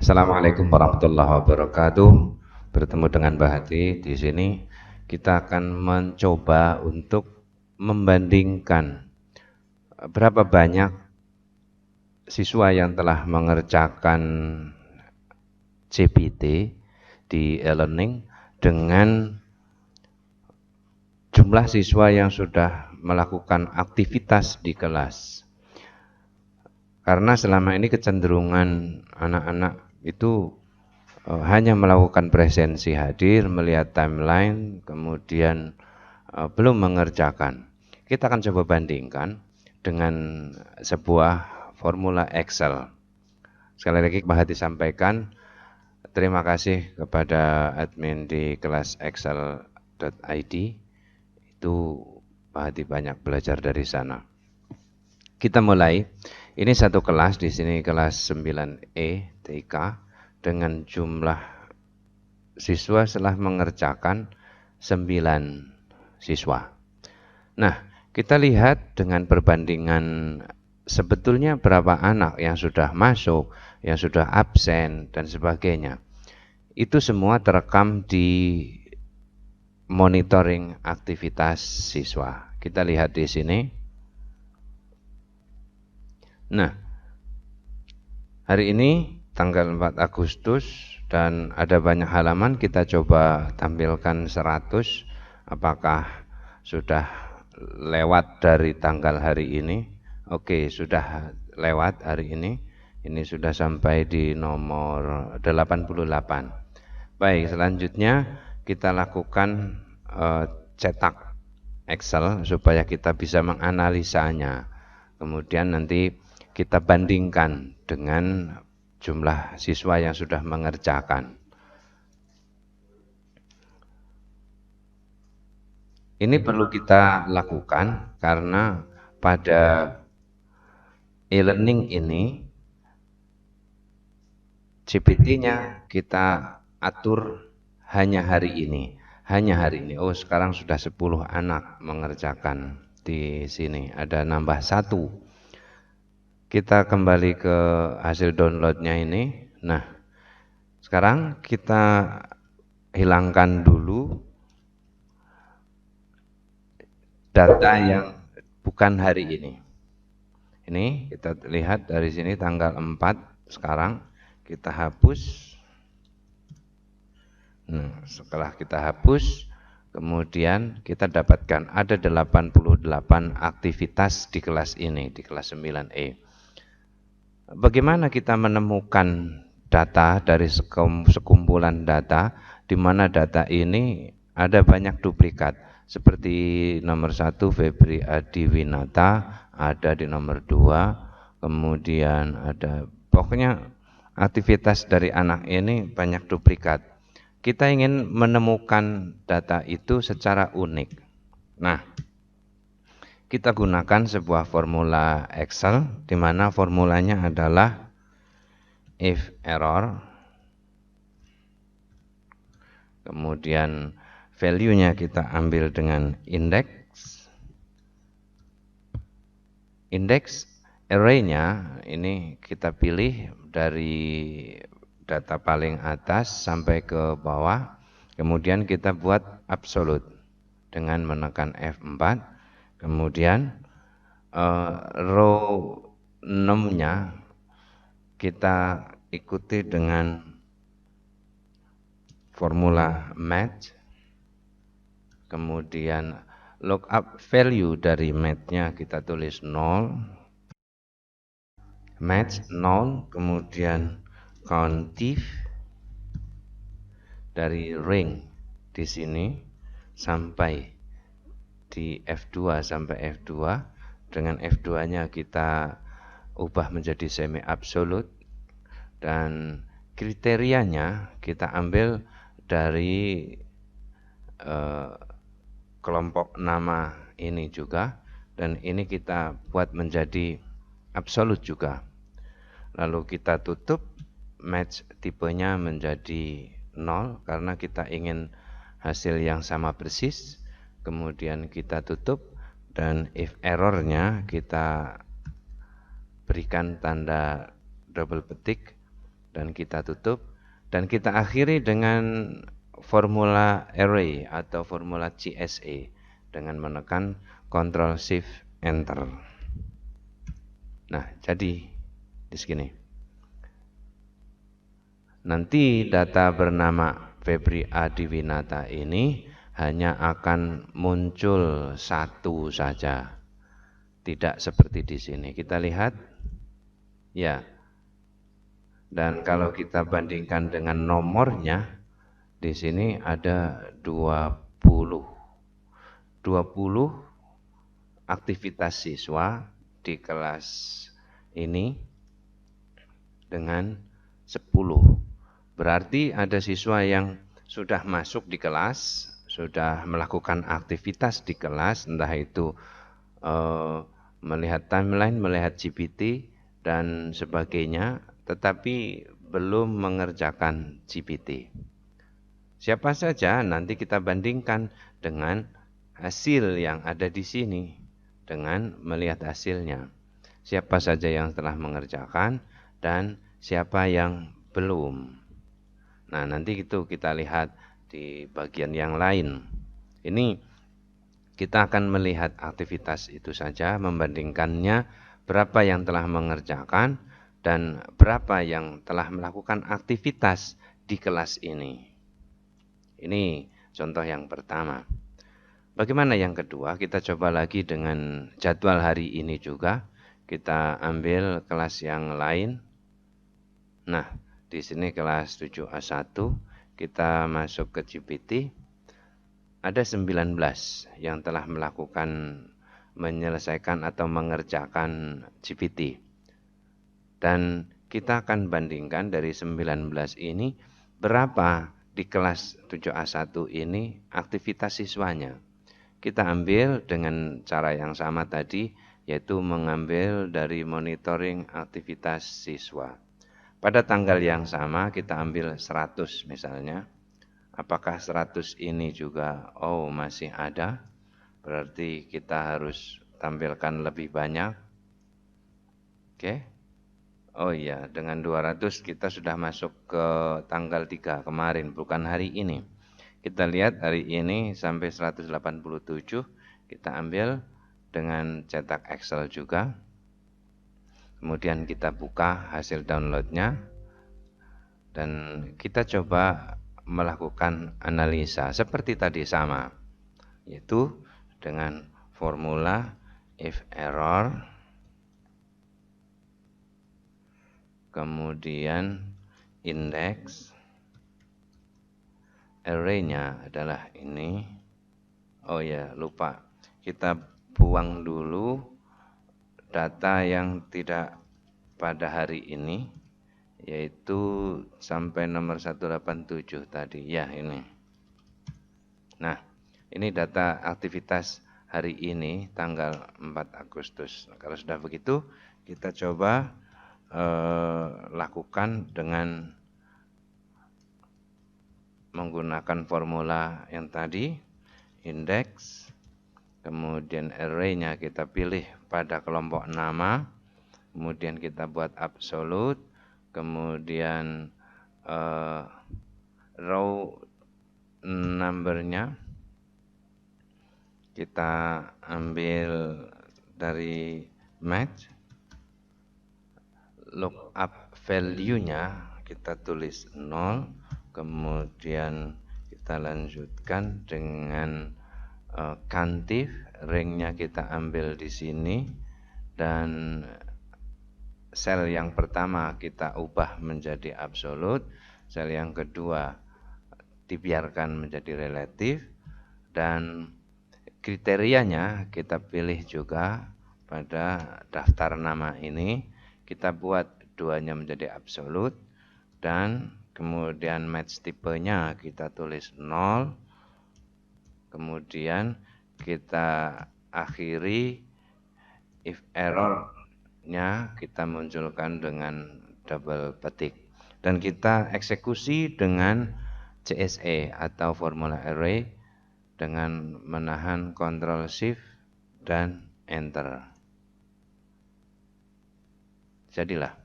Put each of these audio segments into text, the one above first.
Assalamualaikum warahmatullahi wabarakatuh. Bertemu dengan Mbak Hati di sini. Kita akan mencoba untuk membandingkan berapa banyak siswa yang telah mengerjakan CPT di e-learning dengan jumlah siswa yang sudah melakukan aktivitas di kelas. Karena selama ini kecenderungan anak-anak itu hanya melakukan presensi hadir, melihat timeline, kemudian belum mengerjakan. Kita akan coba bandingkan dengan sebuah formula Excel. Sekali lagi Pak Hati sampaikan, terima kasih kepada admin di kelas excel.id. Itu Pak Hati banyak belajar dari sana. Kita mulai. Ini satu kelas, di sini kelas 9E TK dengan jumlah siswa setelah mengerjakan 9 siswa. Nah, kita lihat dengan perbandingan sebetulnya berapa anak yang sudah masuk, yang sudah absen dan sebagainya. Itu semua terekam di monitoring aktivitas siswa. Kita lihat di sini. Nah, hari ini tanggal 4 Agustus dan ada banyak halaman, kita coba tampilkan 100. Apakah sudah lewat dari tanggal hari ini? Oke, sudah lewat hari ini. Ini sudah sampai di nomor 88. Baik, selanjutnya kita lakukan cetak Excel supaya kita bisa menganalisanya. Kemudian nanti kita bandingkan dengan jumlah siswa yang sudah mengerjakan. Ini perlu kita lakukan karena pada e-learning ini GPT-nya kita atur hanya hari ini. Hanya hari ini. Oh, sekarang sudah 10 anak mengerjakan di sini. Ada nambah 1. Kita kembali ke hasil downloadnya ini. Nah, sekarang kita hilangkan dulu data yang bukan hari ini. Ini kita lihat dari sini tanggal 4 sekarang kita hapus. Nah, setelah kita hapus, kemudian kita dapatkan ada 88 aktivitas di kelas ini, di kelas 9E. Bagaimana kita menemukan data dari sekumpulan data di mana data ini ada banyak duplikat, seperti nomor 1 Febri Adi Winata ada di nomor 2, kemudian ada pokoknya aktivitas dari anak ini banyak duplikat. Kita ingin menemukan data itu secara unik. Nah, kita gunakan sebuah formula Excel di mana formulanya adalah if error, kemudian value-nya kita ambil dengan indeks array-nya ini kita pilih dari data paling atas sampai ke bawah, kemudian kita buat absolute dengan menekan F4. Kemudian row 6-nya kita ikuti dengan formula match. Kemudian lookup value dari match-nya kita tulis 0. Match 0, kemudian countif dari ring di sini sampai di F2 sampai F2. Dengan F2-nya kita ubah menjadi semi absolute dan kriterianya kita ambil dari kelompok nama ini juga, dan ini kita buat menjadi absolute juga. Lalu kita tutup match tipenya menjadi 0 karena kita ingin hasil yang sama persis. Kemudian kita tutup dan if error-nya kita berikan tanda double petik dan kita tutup, dan kita akhiri dengan formula array atau formula CSA dengan menekan Ctrl Shift Enter. Nah, jadi di sini. Nanti data bernama Febri Adiwinata ini hanya akan muncul satu saja. Tidak seperti di sini. Kita lihat. Ya. Dan kalau kita bandingkan dengan nomornya, di sini ada 20 aktivitas siswa di kelas ini dengan 10. Berarti ada siswa yang sudah masuk di kelas, sudah melakukan aktivitas di kelas, entah itu melihat timeline, melihat GPT, dan sebagainya, tetapi belum mengerjakan GPT. Siapa saja nanti kita bandingkan dengan hasil yang ada di sini, dengan melihat hasilnya. Siapa saja yang telah mengerjakan dan siapa yang belum. Nah, nanti itu kita lihat di bagian yang lain. Ini kita akan melihat aktivitas itu saja, membandingkannya berapa yang telah mengerjakan dan berapa yang telah melakukan aktivitas di kelas ini. Ini contoh yang pertama. Bagaimana yang kedua? Kita coba lagi dengan jadwal hari ini juga. Kita ambil kelas yang lain. Nah, di sini kelas 7A1, kita masuk ke GPT. Ada 19 yang telah menyelesaikan atau mengerjakan GPT. Dan kita akan bandingkan dari 19 ini berapa di kelas 7A1 ini aktivitas siswanya. Kita ambil dengan cara yang sama tadi, yaitu mengambil dari monitoring aktivitas siswa. Pada tanggal yang sama kita ambil 100 misalnya. Apakah 100 ini juga masih ada? Berarti kita harus tampilkan lebih banyak. Oke. Oh iya, dengan 200 kita sudah masuk ke tanggal 3 kemarin, bukan hari ini. Kita lihat hari ini sampai 187, kita ambil dengan cetak Excel juga. Kemudian kita buka hasil downloadnya dan kita coba melakukan analisa seperti tadi sama, yaitu dengan formula if error, kemudian index, array-nya adalah ini. Oh ya, lupa. Kita buang dulu data yang tidak pada hari ini, yaitu sampai nomor 187 tadi. Ya, ini. Nah, ini data aktivitas hari ini, tanggal 4 Agustus. Kalau sudah begitu, kita coba lakukan dengan menggunakan formula yang tadi, index, kemudian array-nya kita pilih pada kelompok nama, kemudian kita buat absolute, kemudian row number-nya kita ambil dari match, lookup value-nya kita tulis 0, kemudian kita lanjutkan dengan cantif, ring-nya kita ambil di sini, dan sel yang pertama kita ubah menjadi absolute, sel yang kedua dibiarkan menjadi relatif, dan kriterianya kita pilih juga pada daftar nama ini. Kita buat duanya menjadi absolute, dan kemudian match tipenya kita tulis 0, kemudian kita akhiri if error-nya kita munculkan dengan double petik, dan kita eksekusi dengan CSA atau formula array dengan menahan Ctrl Shift dan Enter. Jadilah.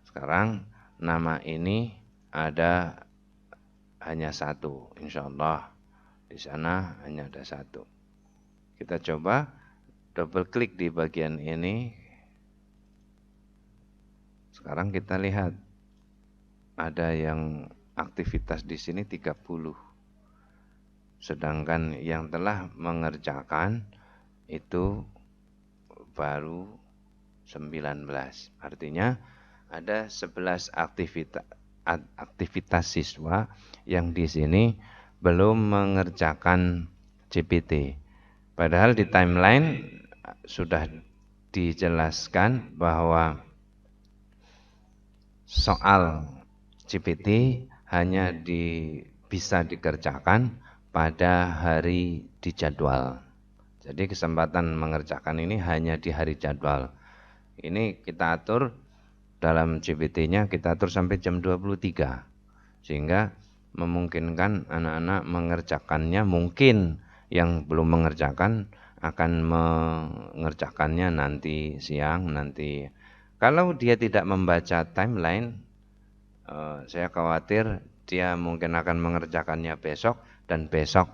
Sekarang nama ini ada hanya satu, insya Allah di sana hanya ada satu. Kita coba double klik di bagian ini. Sekarang kita lihat ada yang aktivitas di sini 30. Sedangkan yang telah mengerjakan itu baru 19. Artinya ada 11 aktivitas siswa yang di sini belum mengerjakan GPT. Padahal di timeline sudah dijelaskan bahwa soal GPT hanya bisa dikerjakan pada hari dijadwal. Jadi kesempatan mengerjakan ini hanya di hari jadwal. Ini kita atur dalam GPT-nya, kita atur sampai jam 23. Sehingga memungkinkan anak-anak mengerjakannya, mungkin yang belum mengerjakan akan mengerjakannya nanti siang, nanti. Kalau dia tidak membaca timeline, saya khawatir dia mungkin akan mengerjakannya besok, dan besok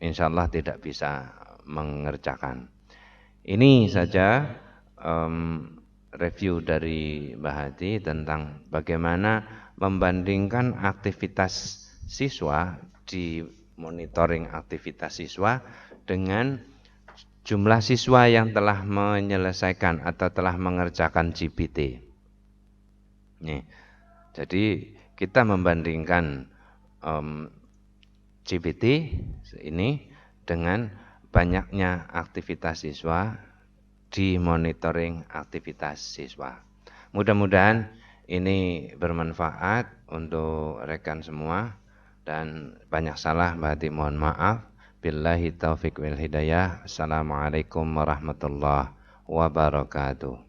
insya Allah tidak bisa mengerjakan. Ini saja review dari Mbah Hadi tentang bagaimana membandingkan aktivitas siswa di monitoring aktivitas siswa dengan jumlah siswa yang telah menyelesaikan atau telah mengerjakan GPT. Nih, jadi kita membandingkan GPT ini dengan banyaknya aktivitas siswa di monitoring aktivitas siswa. Mudah-mudahan ini bermanfaat untuk rekan semua, dan banyak salah berarti mohon maaf. Billahi taufiq wal hidayah. Assalamualaikum warahmatullahi wabarakatuh.